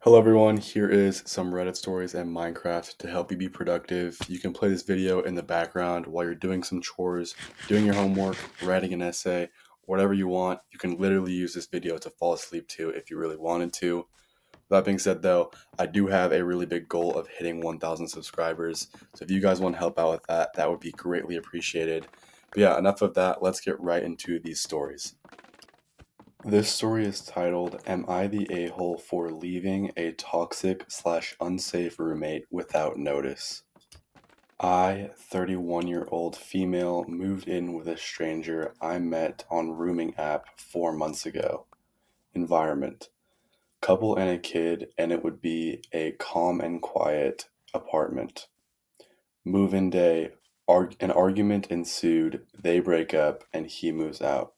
Hello everyone, here is some Reddit stories and Minecraft to help you be productive. You can play this video in the background while you're doing some chores, doing your homework, writing an essay, whatever you want. You can literally use this video to fall asleep to if you really wanted to. That being said though, I do have a really big goal of hitting 1,000 subscribers. So if you guys want to help out with that, that would be greatly appreciated. But yeah, enough of that. Let's get right into these stories. This story is titled, Am I the A-hole for leaving a toxic/unsafe roommate without notice? I, 31-year-old female, moved in with a stranger I met on rooming app 4 months ago. Environment: couple and a kid, and it would be a calm and quiet apartment. Move-in day, an argument ensued, they break up, and he moves out.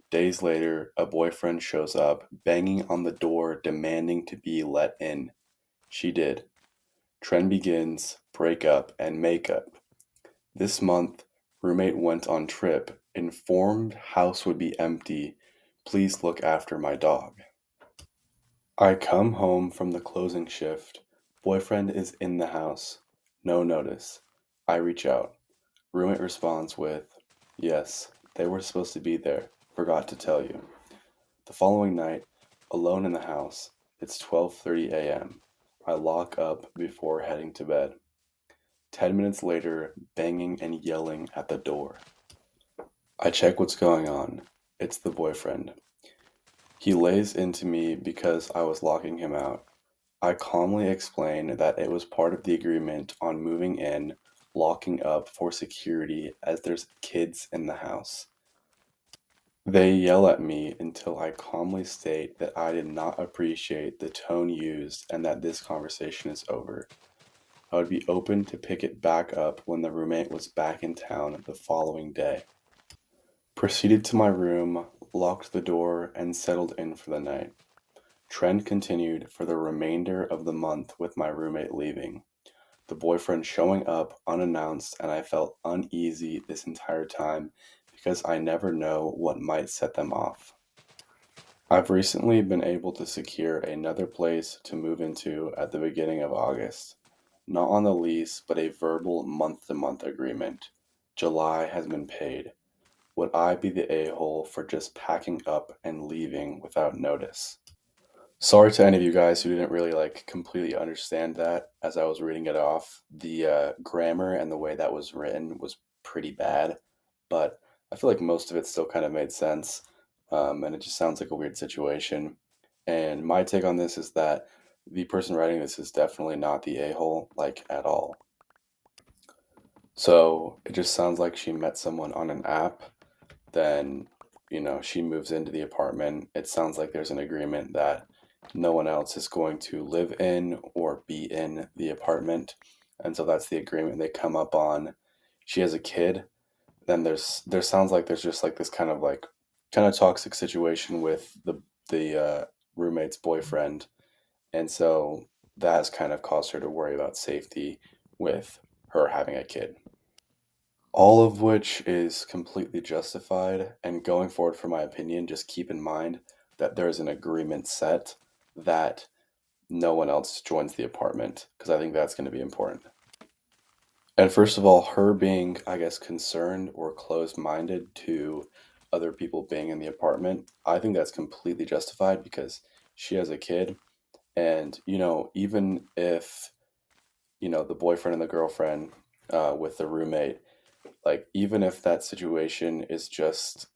Days later, a boyfriend shows up, banging on the door, demanding to be let in. She did. Trend begins, breakup and makeup. This month, roommate went on trip, informed house would be empty. Please look after my dog. I come home from the closing shift. Boyfriend is in the house. No notice. I reach out. Roommate responds with, Yes, they were supposed to be there. Forgot to tell you. The following night, alone in the house, it's 12:30 a.m. I lock up before heading to bed. 10 minutes later, banging and yelling at the door. I check what's going on. It's the boyfriend. He lays into me because I was locking him out. I calmly explain that it was part of the agreement on moving in, locking up for security as there's kids in the house. They yell at me until I calmly state that I did not appreciate the tone used and that this conversation is over. I would be open to pick it back up when the roommate was back in town the following day. Proceeded to my room, locked the door, and settled in for the night. Trend continued for the remainder of the month with my roommate leaving, the boyfriend showing up unannounced, and I felt uneasy this entire time because I never know what might set them off. I've recently been able to secure another place to move into at the beginning of August. Not on the lease, but a verbal month to month agreement. July has been paid. Would I be the a hole for just packing up and leaving without notice? Sorry to any of you guys who didn't really completely understand that as I was reading it off. The grammar and the way that was written was pretty bad, but I feel like most of it still kind of made sense, and it just sounds like a weird situation. And my take on this is that the person writing this is definitely not the a hole, like at all. So it just sounds like she met someone on an app, then, she moves into the apartment. It sounds like there's an agreement that no one else is going to live in or be in the apartment. And so that's the agreement they come up on. She has a kid. Then there sounds like there's just like this kind of toxic situation with the roommate's boyfriend. And so that has kind of caused her to worry about safety with her having a kid. All of which is completely justified. And going forward, for my opinion, just keep in mind that there's an agreement set that no one else joins the apartment, because I think that's going to be important. And first of all, her being, I guess, concerned or closed minded to other people being in the apartment, I think that's completely justified because she has a kid. And, even if, the boyfriend and the girlfriend with the roommate, like, even if that situation is just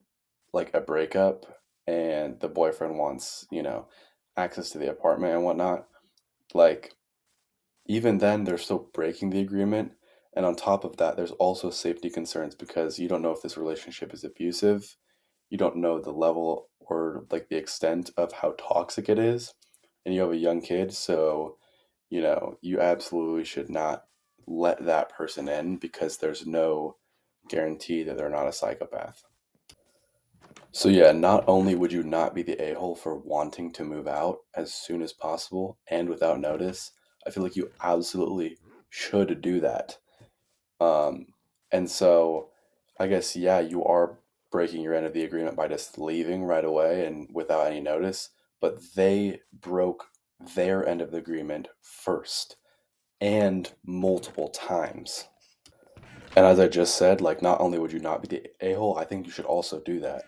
like a breakup and the boyfriend wants, access to the apartment and whatnot, like, even then they're still breaking the agreement. And on top of that, there's also safety concerns because you don't know if this relationship is abusive. You don't know the level or like the extent of how toxic it is. And you have a young kid, so, you absolutely should not let that person in because there's no guarantee that they're not a psychopath. So yeah, not only would you not be the a-hole for wanting to move out as soon as possible and without notice, I feel like you absolutely should do that. Um, and so I guess, yeah, you are breaking your end of the agreement by just leaving right away and without any notice, but they broke their end of the agreement first and multiple times. And as I just said, like, not only would you not be the a hole, I think you should also do that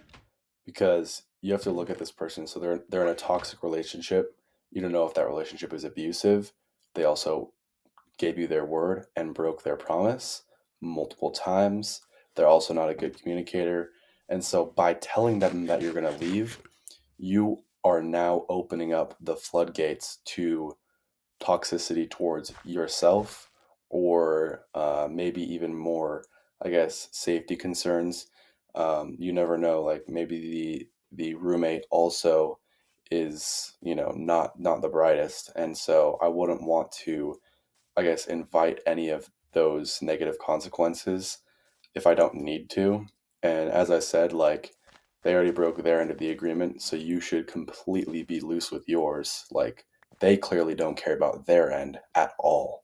because you have to look at this person. So they're in a toxic relationship. You don't know if that relationship is abusive. They also gave you their word and broke their promise multiple times. They're also not a good communicator. And so by telling them that you're going to leave, you are now opening up the floodgates to toxicity towards yourself or maybe even more, I guess, safety concerns. You never know, like maybe the roommate also is, not the brightest. And so I wouldn't want to, I guess, invite any of those negative consequences if I don't need to. And as I said, like, they already broke their end of the agreement, so you should completely be loose with yours. Like, they clearly don't care about their end at all.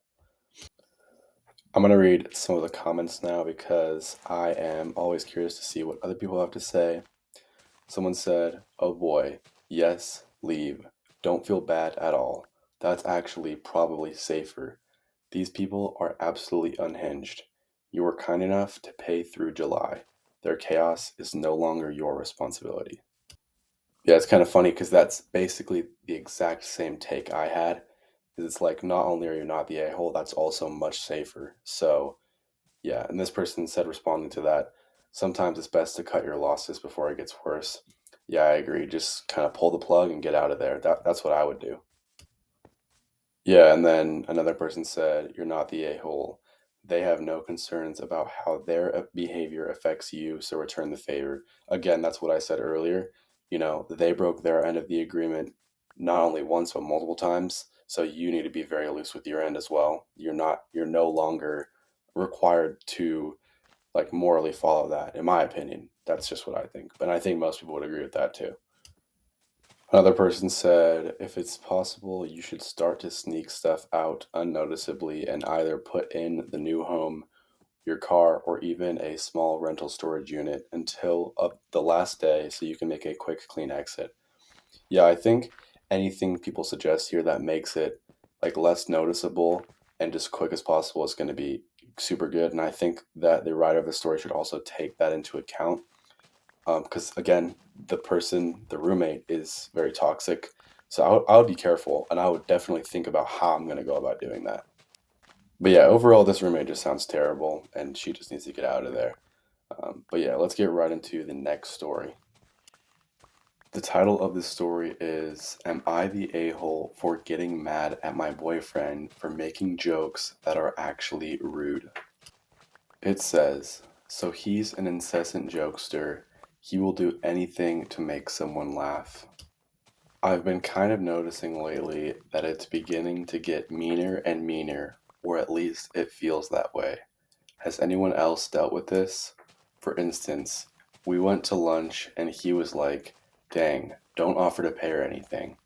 I'm going to read some of the comments now because I am always curious to see what other people have to say. Someone said, "Oh boy, yes, leave. Don't feel bad at all. That's actually probably safer. These people are absolutely unhinged. You were kind enough to pay through July. Their chaos is no longer your responsibility." Yeah, it's kind of funny because that's basically the exact same take I had. It's like, not only are you not the a hole, that's also much safer. So, yeah, and this person said, responding to that, sometimes it's best to cut your losses before it gets worse. Yeah, I agree. Just kind of pull the plug and get out of there. That's what I would do. Yeah, and then another person said, "You're not the a hole. They have no concerns about how their behavior affects you, so return the favor." Again, that's what I said earlier. They broke their end of the agreement not only once, but multiple times. So you need to be very loose with your end as well. You're no longer required to, like, morally follow that, in my opinion. That's just what I think. But I think most people would agree with that too. Another person said, "If it's possible, you should start to sneak stuff out unnoticeably and either put in the new home, your car, or even a small rental storage unit until the last day so you can make a quick, clean exit." Yeah, I think anything people suggest here that makes it like less noticeable and just quick as possible is going to be super good. And I think that the writer of the story should also take that into account because again, the roommate is very toxic. So I would be careful, and I would definitely think about how I'm going to go about doing that. But yeah, overall, this roommate just sounds terrible, and she just needs to get out of there. But yeah, let's get right into the next story. The title of this story is "Am I the a-hole for getting mad at my boyfriend for making jokes that are actually rude?" It says, "So he's an incessant jokester. He will do anything to make someone laugh. I've been kind of noticing lately that it's beginning to get meaner and meaner, or at least it feels that way. Has anyone else dealt with this? For instance, we went to lunch and he was like, 'Dang, don't offer to pay or anything.'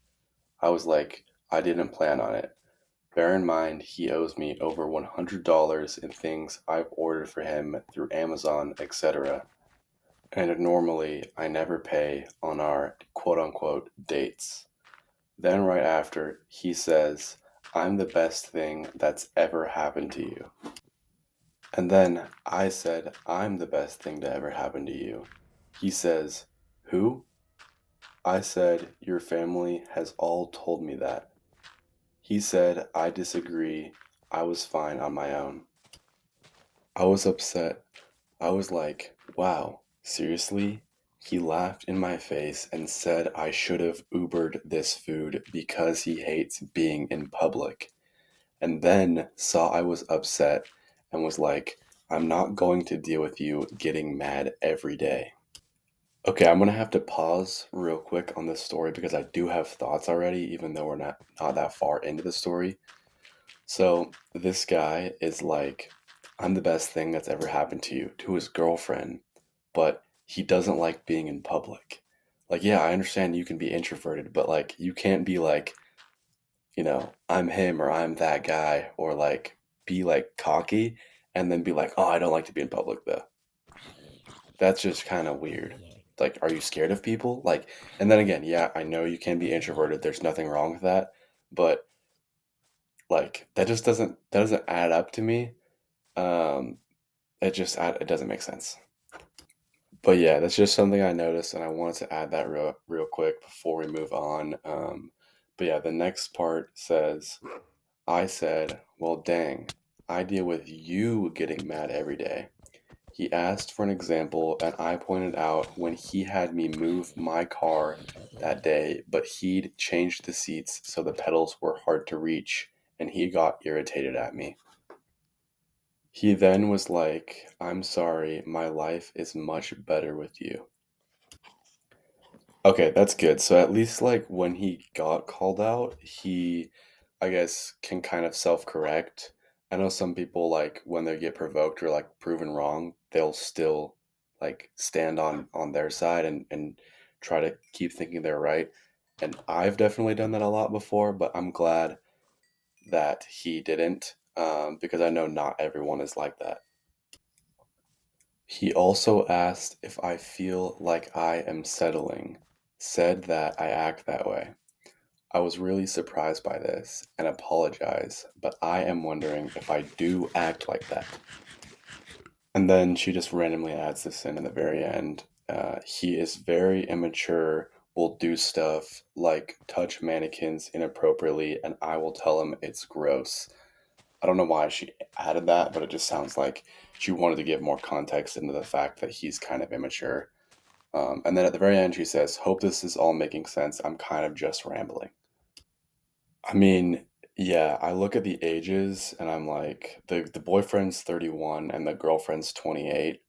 I was like, 'I didn't plan on it.' Bear in mind he owes me over $100 in things I've ordered for him through Amazon, etc. And normally I never pay on our quote unquote dates. Then right after, he says, 'I'm the best thing that's ever happened to you.' And then I said, 'I'm the best thing to ever happen to you.' He says, 'Who?' I said, 'Your family has all told me that.' He said, 'I disagree. I was fine on my own.' I was upset. I was like, 'Wow, seriously?' He laughed in my face and said I should have Ubered this food because he hates being in public. And then saw I was upset and was like, 'I'm not going to deal with you getting mad every day.'" Okay, I'm gonna have to pause real quick on this story because I do have thoughts already, even though we're not that far into the story. So this guy is like, "I'm the best thing that's ever happened to you," to his girlfriend, but he doesn't like being in public. Like, yeah, I understand you can be introverted, but like, you can't be like, "I'm him" or "I'm that guy," or like be like cocky and then be like, "Oh, I don't like to be in public though." That's just kind of weird. Like, are you scared of people? Like, and then again, yeah, I know you can be introverted. There's nothing wrong with that. but like that doesn't add up to me. Um, it doesn't make sense. But yeah, that's just something I noticed, and I wanted to add that real quick before we move on. But yeah, the next part says, I said, well, dang, I deal with you getting mad every day. He asked for an example, and I pointed out when he had me move my car that day, but he'd changed the seats so the pedals were hard to reach, and he got irritated at me. He then was like, I'm sorry, my life is much better with you. Okay, that's good. So at least like when he got called out, he, I guess, can kind of self-correct. I know some people like when they get provoked or like proven wrong, they'll still like stand on their side and try to keep thinking they're right. And I've definitely done that a lot before, but I'm glad that he didn't, because I know not everyone is like that. He also asked if I feel like I am settling, said that I act that way. I was really surprised by this and apologize, but I am wondering if I do act like that. And then she just randomly adds this in the very end. He is very immature, will do stuff like touch mannequins inappropriately, and I will tell him it's gross. I don't know why she added that, but it just sounds like she wanted to give more context into the fact that he's kind of immature. And then at the very end, she says, hope this is all making sense. I'm kind of just rambling. I mean, yeah, I look at the ages and I'm like, the boyfriend's 31 and the girlfriend's 28.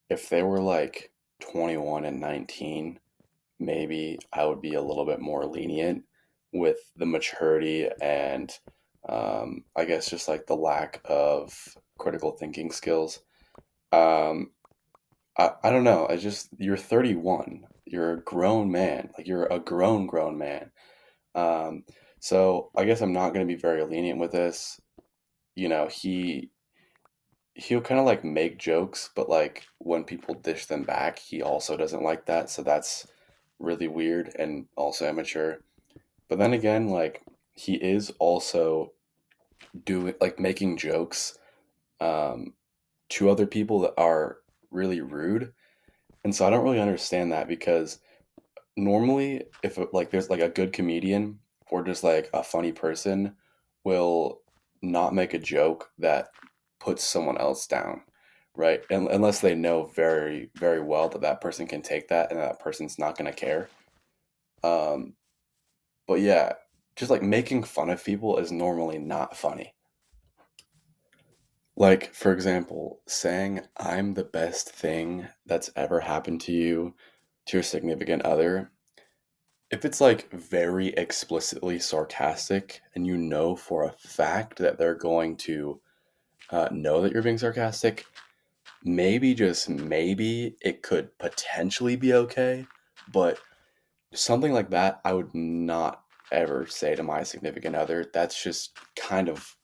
If they were like 21 and 19, maybe I would be a little bit more lenient with the maturity and I guess just like the lack of critical thinking skills. Um, I don't know. I just, you're 31. You're a grown man. Like you're a grown man. Um, so I guess I'm not going to be very lenient with this. You know, he'll kind of like make jokes, but like when people dish them back, he also doesn't like that. So that's really weird and also immature. But then again, like he is also doing like making jokes um, to other people that are really rude, and so I don't really understand that because normally if like there's like a good comedian or just like a funny person will not make a joke that puts someone else down, right? And unless they know very well that that person can take that and that person's not going to care. um but yeah, just like making fun of people is normally not funny. Like for example, saying I'm the best thing that's ever happened to you to your significant other, if it's like very explicitly sarcastic and you know for a fact that they're going to know that you're being sarcastic, maybe just maybe it could potentially be okay. But something like that, I would not ever say to my significant other. That's just kind of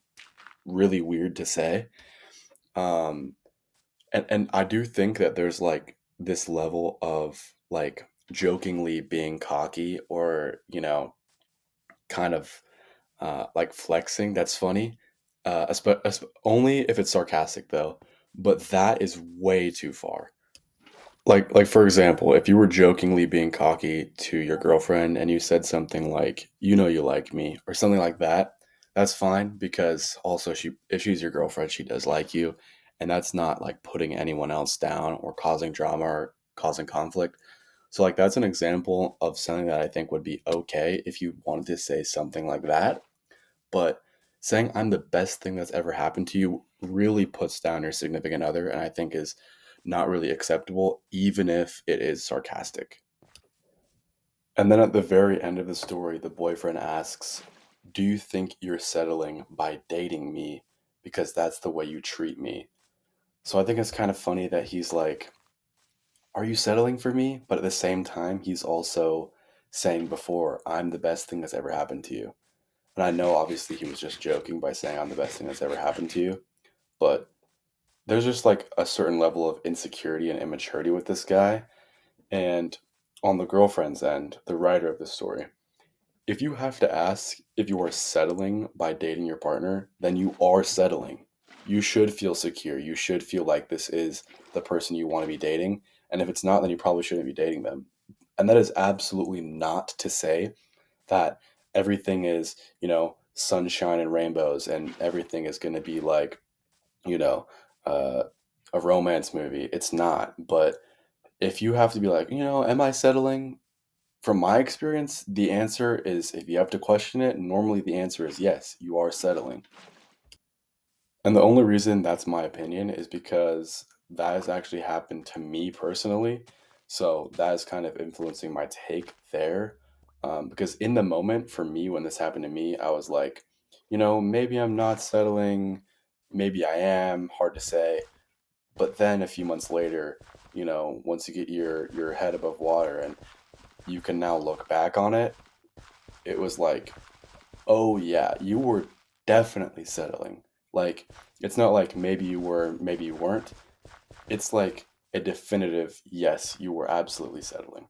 really weird to say. Um, and I do think that there's like this level of like jokingly being cocky or, kind of like flexing. That's funny. Only if it's sarcastic though. But that is way too far. Like for example, if you were jokingly being cocky to your girlfriend and you said something like, you like me," or something like that, that's fine because also if she's your girlfriend, she does like you, and that's not like putting anyone else down or causing drama or causing conflict. So like that's an example of something that I think would be okay if you wanted to say something like that. But saying I'm the best thing that's ever happened to you really puts down your significant other, and I think is not really acceptable, even if it is sarcastic. And then at the very end of the story, the boyfriend asks, do you think you're settling by dating me because that's the way you treat me? So I think it's kind of funny that he's like, are you settling for me? But at the same time, he's also saying before, I'm the best thing that's ever happened to you. And I know obviously he was just joking by saying I'm the best thing that's ever happened to you, but there's just like a certain level of insecurity and immaturity with this guy. And on the girlfriend's end, the writer of the story, If you have to ask if you are settling by dating your partner, then you are settling. You should feel secure. You should feel like this is the person you want to be dating. And if it's not, then you probably shouldn't be dating them. And that is absolutely not to say that everything is, sunshine and rainbows and everything is going to be like, you know, uh, a romance movie. It's not. But if you have to be like, am I settling? From my experience, the answer is if you have to question it, normally the answer is yes, you are settling. And the only reason that's my opinion is because that has actually happened to me personally. So that is kind of influencing my take there. Because in the moment, for me, when this happened to me, I was like, maybe I'm not settling, maybe I am, hard to say. But then a few months later, once you get your head above water and you can now look back on it, it was like, oh yeah, you were definitely settling. Like, it's not like maybe you were, maybe you weren't. It's like a definitive yes, you were absolutely settling.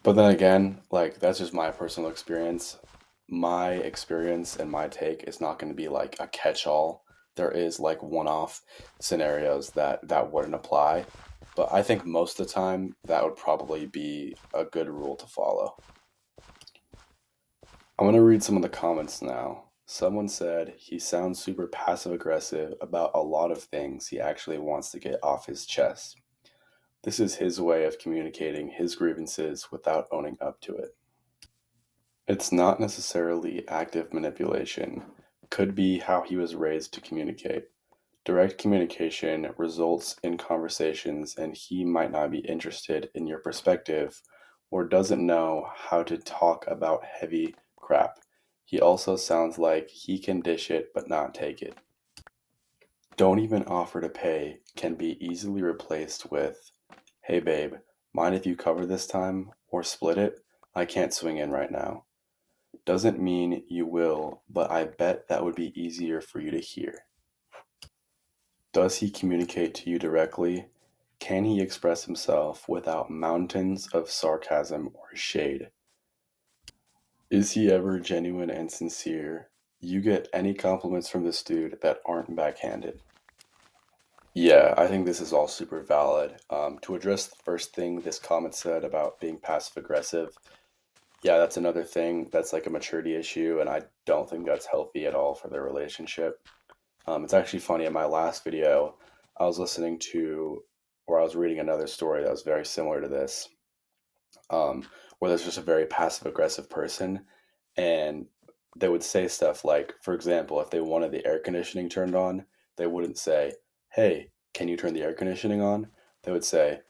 But then again, like that's just my personal experience. My experience and my take is not going to be like a catch-all. There is like one-off scenarios that wouldn't apply, but I think most of the time that would probably be a good rule to follow. I'm going to read some of the comments now. Someone said he sounds super passive aggressive about a lot of things he actually wants to get off his chest. This is his way of communicating his grievances without owning up to it. It's not necessarily active manipulation, could be how he was raised to communicate. Direct communication results in conversations, and he might not be interested in your perspective or doesn't know how to talk about heavy crap. He also sounds like he can dish it but not take it. Don't even offer to pay can be easily replaced with, hey babe, mind if you cover this time or split it? I can't swing in right now. Doesn't mean you will, but I bet that would be easier for you to hear. Does he communicate to you directly? Can he express himself without mountains of sarcasm or shade? Is he ever genuine and sincere? You get any compliments from this dude that aren't backhanded? Yeah, I think this is all super valid. To address the first thing this comment said about being passive aggressive, yeah, that's another thing that's like a maturity issue, and I don't think that's healthy at all for their relationship. It's actually funny. In my last video, I was listening to, or I was reading another story that was very similar to this, um, where there's just a very passive aggressive person, and they would say stuff like, for example, if they wanted the air conditioning turned on, they wouldn't say, "Hey, can you turn the air conditioning on?" They would say,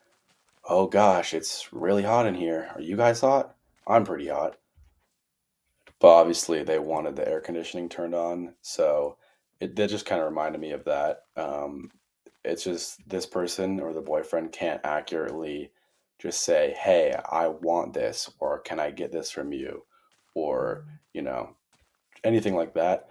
"Oh gosh, it's really hot in here. Are you guys hot? I'm pretty hot." But obviously they wanted the air conditioning turned on, so it that just kind of reminded me of that. It's just this person or the boyfriend can't accurately just say, "Hey, I want this," or "Can I get this from you?" or you know anything like that.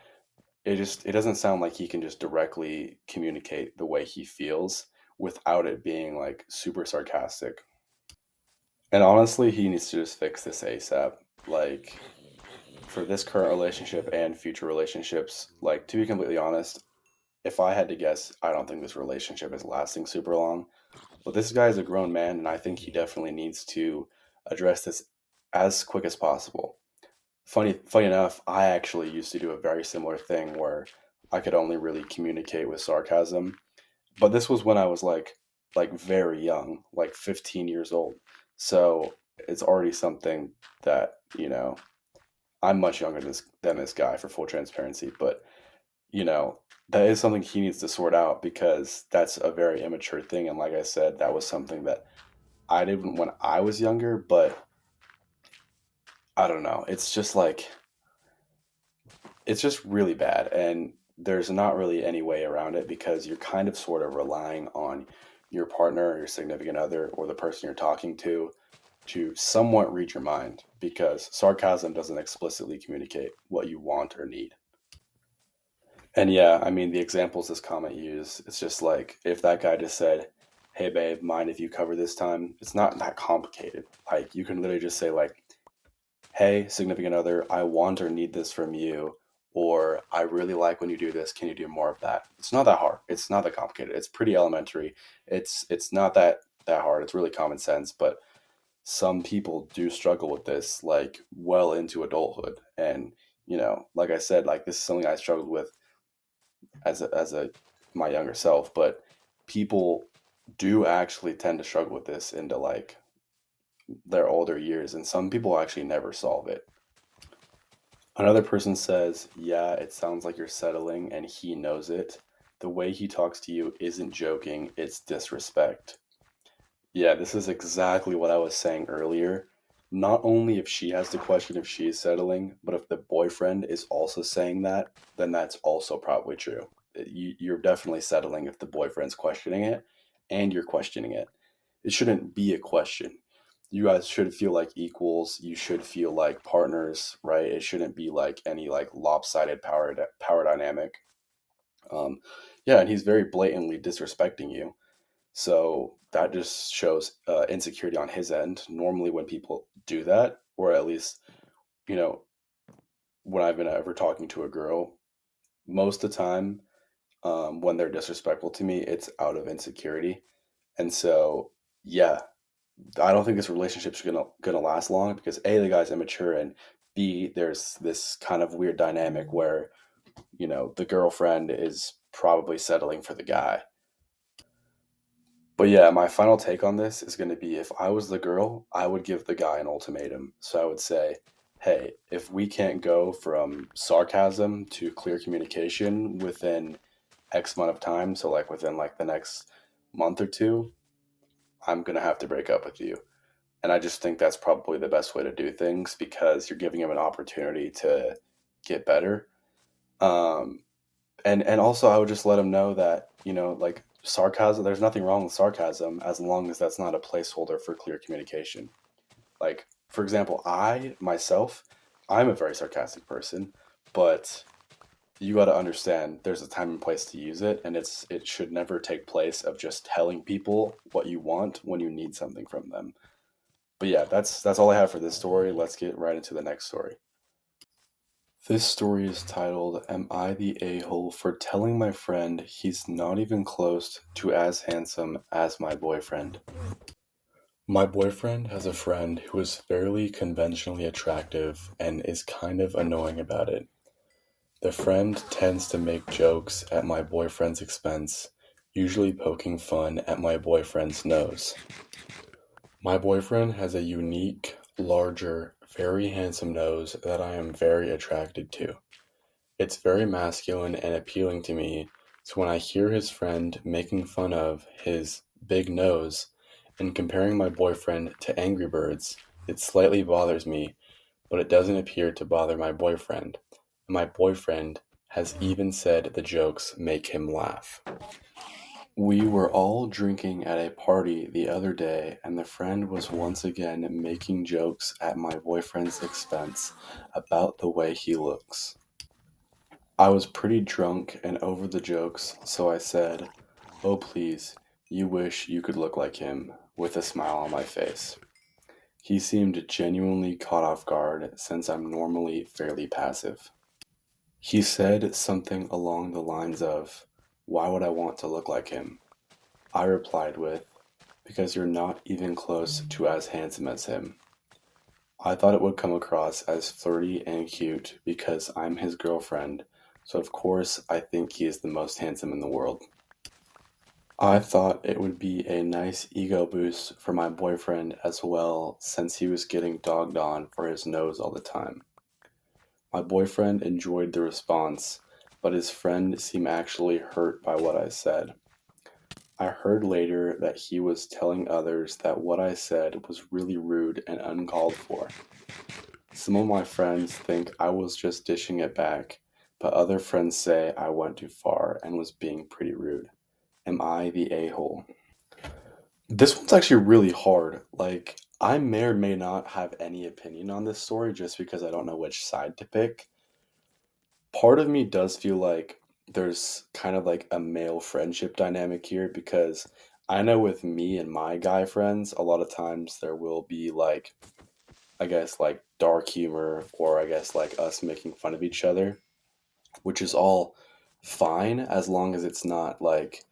It doesn't sound like he can just directly communicate the way he feels without it being like super sarcastic. And honestly, he needs to just fix this ASAP. Like for this current relationship and future relationships, like to be completely honest, if I had to guess, I don't think this relationship is lasting super long. But this guy is a grown man, and I think he definitely needs to address this as quick as possible. Funny enough, I actually used to do a very similar thing where I could only really communicate with sarcasm. But this was when I was like very young, like 15 years old. So it's already something that, I'm much younger than this guy for full transparency, but you know, that is something he needs to sort out because that's a very immature thing. And like I said, that was something that I did when I was younger, but I don't know. It's just really bad. And there's not really any way around it because you're kind of sort of relying on your partner or your significant other or the person you're talking to somewhat read your mind because sarcasm doesn't explicitly communicate what you want or need. And yeah, I mean, the examples this comment used, it's just like if that guy just said, "Hey babe, mind if you cover this time?" It's not that complicated. Like you can literally just say like, hey, significant other, I want or need this from you, or I really like when you do this. Can you do more of that? It's not that hard. It's not that complicated. It's pretty elementary. It's not that hard. It's really common sense, but some people do struggle with this like well into adulthood. And like I said, like this is something I struggled with as a my younger self, but people do actually tend to struggle with this into like their older years, and some people actually never solve it. Another person says, yeah, it sounds like you're settling and he knows it. The way he talks to you isn't joking, it's disrespect. Yeah, this is exactly what I was saying earlier. Not only if she has to question if she is settling, but if the boyfriend is also saying that, then that's also probably true. You're definitely settling if the boyfriend's questioning it and you're questioning it. It shouldn't be a question. You guys should feel like equals. You should feel like partners, right? It shouldn't be like any like lopsided power dynamic. Um, yeah, and he's very blatantly disrespecting you, so that just shows insecurity on his end. Normally, when people do that, or at least, you know, when I've been ever talking to a girl, most of the time, when they're disrespectful to me, it's out of insecurity. And so, yeah, I don't think this relationship's gonna last long because A, the guy's immature, and B, there's this kind of weird dynamic where the girlfriend is probably settling for the guy. But yeah, my final take on this is going to be if I was the girl, I would give the guy an ultimatum. So I would say, hey, if we can't go from sarcasm to clear communication within X amount of time, so like within like the next month or two, I'm going to have to break up with you. And I just think that's probably the best way to do things because you're giving him an opportunity to get better. Um, and also I would just let him know that like sarcasm, there's nothing wrong with sarcasm as long as that's not a placeholder for clear communication. Like, for example, I myself, I'm a very sarcastic person, but you got to understand there's a time and place to use it, and it should never take place of just telling people what you want when you need something from them. But yeah, that's all I have for this story. Let's get right into the next story. This story is titled, Am I the A-hole for telling my friend he's not even close to as handsome as my boyfriend? My boyfriend has a friend who is fairly conventionally attractive and is kind of annoying about it. The friend tends to make jokes at my boyfriend's expense, usually poking fun at my boyfriend's nose. My boyfriend has a unique, larger, very handsome nose that I am very attracted to. It's very masculine and appealing to me, so when I hear his friend making fun of his big nose and comparing my boyfriend to Angry Birds, it slightly bothers me, but it doesn't appear to bother my boyfriend. And my boyfriend has even said the jokes make him laugh. We were all drinking at a party the other day, and the friend was once again making jokes at my boyfriend's expense about the way he looks. I was pretty drunk and over the jokes, so I said, "Oh, please, you wish you could look like him," with a smile on my face. He seemed genuinely caught off guard since I'm normally fairly passive. He said something along the lines of, "Why would I want to look like him?" I replied with, "Because you're not even close to as handsome as him." I thought it would come across as flirty and cute because I'm his girlfriend, so of course I think he is the most handsome in the world. I thought it would be a nice ego boost for my boyfriend as well since he was getting dogged on for his nose all the time. My boyfriend enjoyed the response, but his friend seemed actually hurt by what I said. I heard later that he was telling others that what I said was really rude and uncalled for. Some of my friends think I was just dishing it back, but other friends say I went too far and was being pretty rude. Am I the a-hole? This one's actually really hard. Like, I may or may not have any opinion on this story just because I don't know which side to pick. Part of me does feel like there's kind of like a male friendship dynamic here because I know with me and my guy friends, a lot of times there will be like, I guess, like dark humor, or I guess like us making fun of each other, which is all fine as long as it's not like,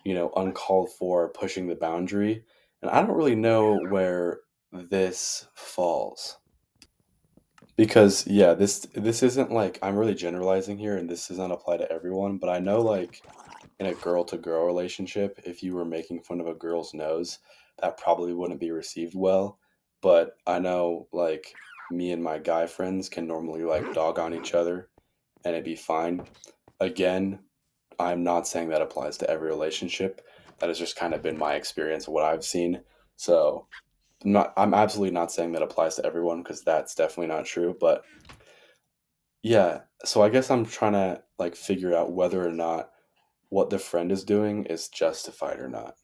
uncalled for, pushing the boundary. And I don't really know where this falls. Because yeah, this isn't like, I'm really generalizing here and this does not apply to everyone, but I know like in a girl to girl relationship, if you were making fun of a girl's nose, that probably wouldn't be received well. But I know like me and my guy friends can normally like dog on each other and it'd be fine. Again, I'm not saying that applies to every relationship. That has just kind of been my experience of what I've seen. So I'm absolutely not saying that applies to everyone because that's definitely not true. But yeah, so I guess I'm trying to like figure out whether or not what the friend is doing is justified or not.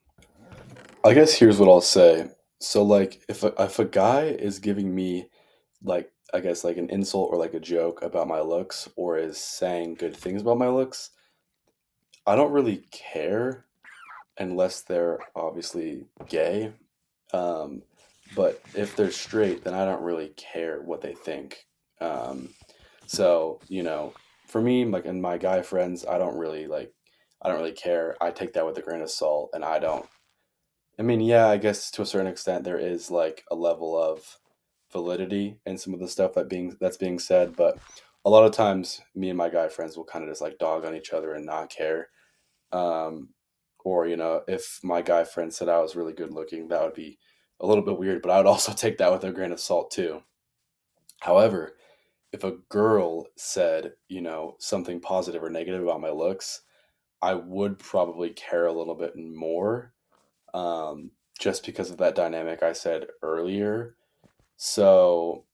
I guess here's what I'll say. So like if a guy is giving me like, I guess like an insult or like a joke about my looks or is saying good things about my looks, I don't really care unless they're obviously gay. Um, but if they're straight, then I don't really care what they think. Um, so, for me, like and my guy friends, I don't really care. I take that with a grain of salt, and I don't. I mean, yeah, I guess to a certain extent there is like a level of validity in some of the stuff that's being said, but a lot of times me and my guy friends will kind of just like dog on each other and not care. Um, or, if my guy friend said I was really good looking, that would be a little bit weird, but I would also take that with a grain of salt too. However, if a girl said, something positive or negative about my looks, I would probably care a little bit more, just because of that dynamic I said earlier. So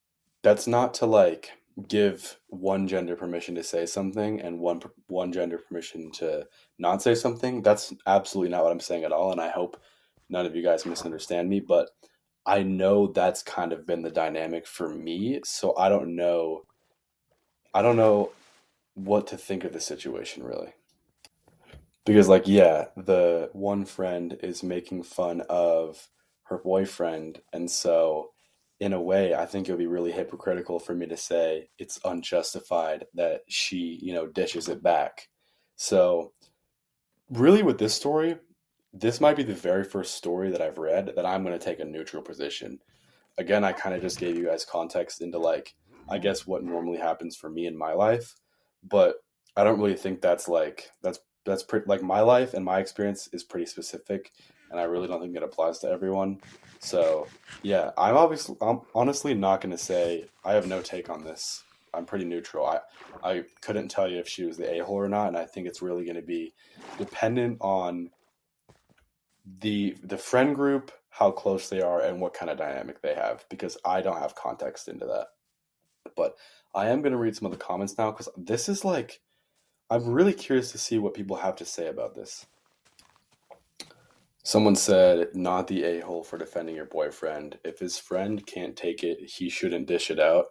that's not to like give one gender permission to say something and one gender permission to not say something. That's absolutely not what I'm saying at all, and I hope none of you guys misunderstand me, but I know that's kind of been the dynamic for me, so I don't know what to think of the situation really. Because like yeah, the one friend is making fun of her boyfriend, and so in a way I think it would be really hypocritical for me to say it's unjustified that she, dishes it back. So really with this story, this might be the very first story that I've read that I'm going to take a neutral position. Again, I kind of just gave you guys context into like, I guess what normally happens for me in my life, but I don't really think that's pretty like my life and my experience is pretty specific, and I really don't think it applies to everyone. So yeah, I'm honestly not going to say I have no take on this. I'm pretty neutral. I couldn't tell you if she was the a hole or not, and I think it's really going to be dependent on the friend group, how close they are, and what kind of dynamic they have, because I don't have context into that. But I am going to read some of the comments now because this is like, I'm really curious to see what people have to say about this. Someone said, not the a hole for defending your boyfriend. If his friend can't take it, he shouldn't dish it out.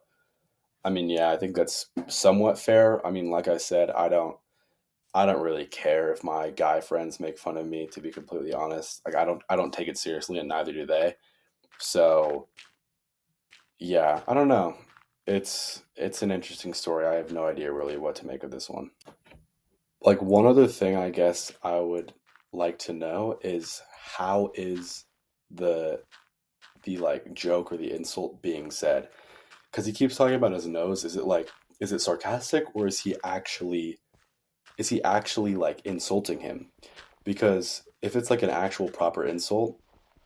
I mean, yeah, I think that's somewhat fair. I mean, like I said, I don't really care if my guy friends make fun of me, to be completely honest. Like I don't take it seriously and neither do they. So yeah, I don't know. It's an interesting story. I have no idea really what to make of this one. Like one other thing I guess I would like to know is how is the the like joke or the insult being said? Because he keeps talking about his nose. Is it sarcastic or is he actually like insulting him? Because if it's like an actual proper insult,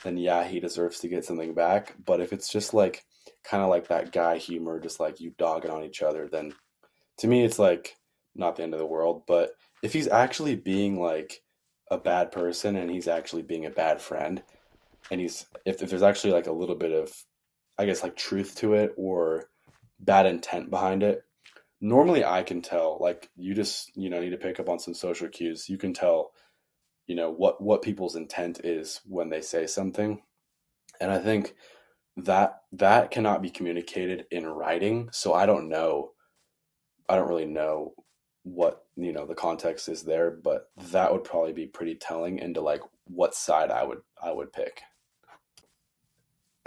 then yeah, he deserves to get something back. But if it's just like kind of like that guy humor, just like you dogging on each other, then to me it's like not the end of the world. But if he's actually being like a bad person and he's actually being a bad friend, and if there's actually like a little bit of, I guess, like truth to it or bad intent behind it, normally I can tell. Like you just need to pick up on some social cues. You can tell what people's intent is when they say something, and I think that cannot be communicated in writing, so I don't really know what the context is there, but that would probably be pretty telling into like what side I would pick.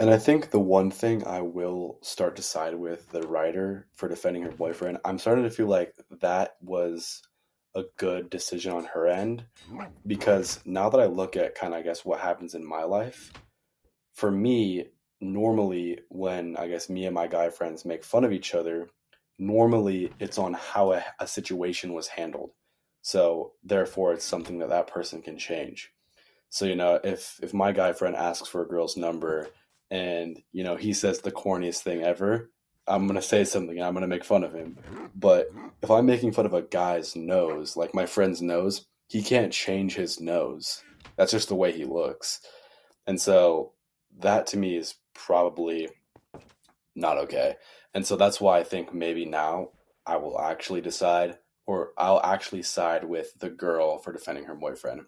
And I think the one thing I will start to side with the writer for defending her boyfriend, I'm starting to feel like that was a good decision on her end because now that I look at kind of, I guess, what happens in my life, for me, normally when I guess me and my guy friends make fun of each other, normally it's on how a situation was handled. So therefore, it's something that that person can change. So if my guy friend asks for a girl's number and he says the corniest thing ever, I'm gonna say something. I'm gonna make fun of him. But if I'm making fun of a guy's nose, like my friend's nose, he can't change his nose. That's just the way he looks. And so that to me is probably not okay. And so that's why I think maybe now I will actually decide, or I'll actually side with the girl for defending her boyfriend.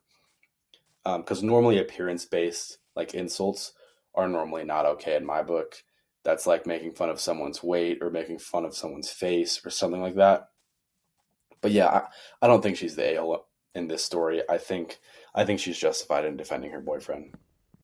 Because normally appearance based like insults are normally not okay in my book. That's like making fun of someone's weight or making fun of someone's face or something like that. But yeah, I don't think she's the a-hole in this story. I think she's justified in defending her boyfriend.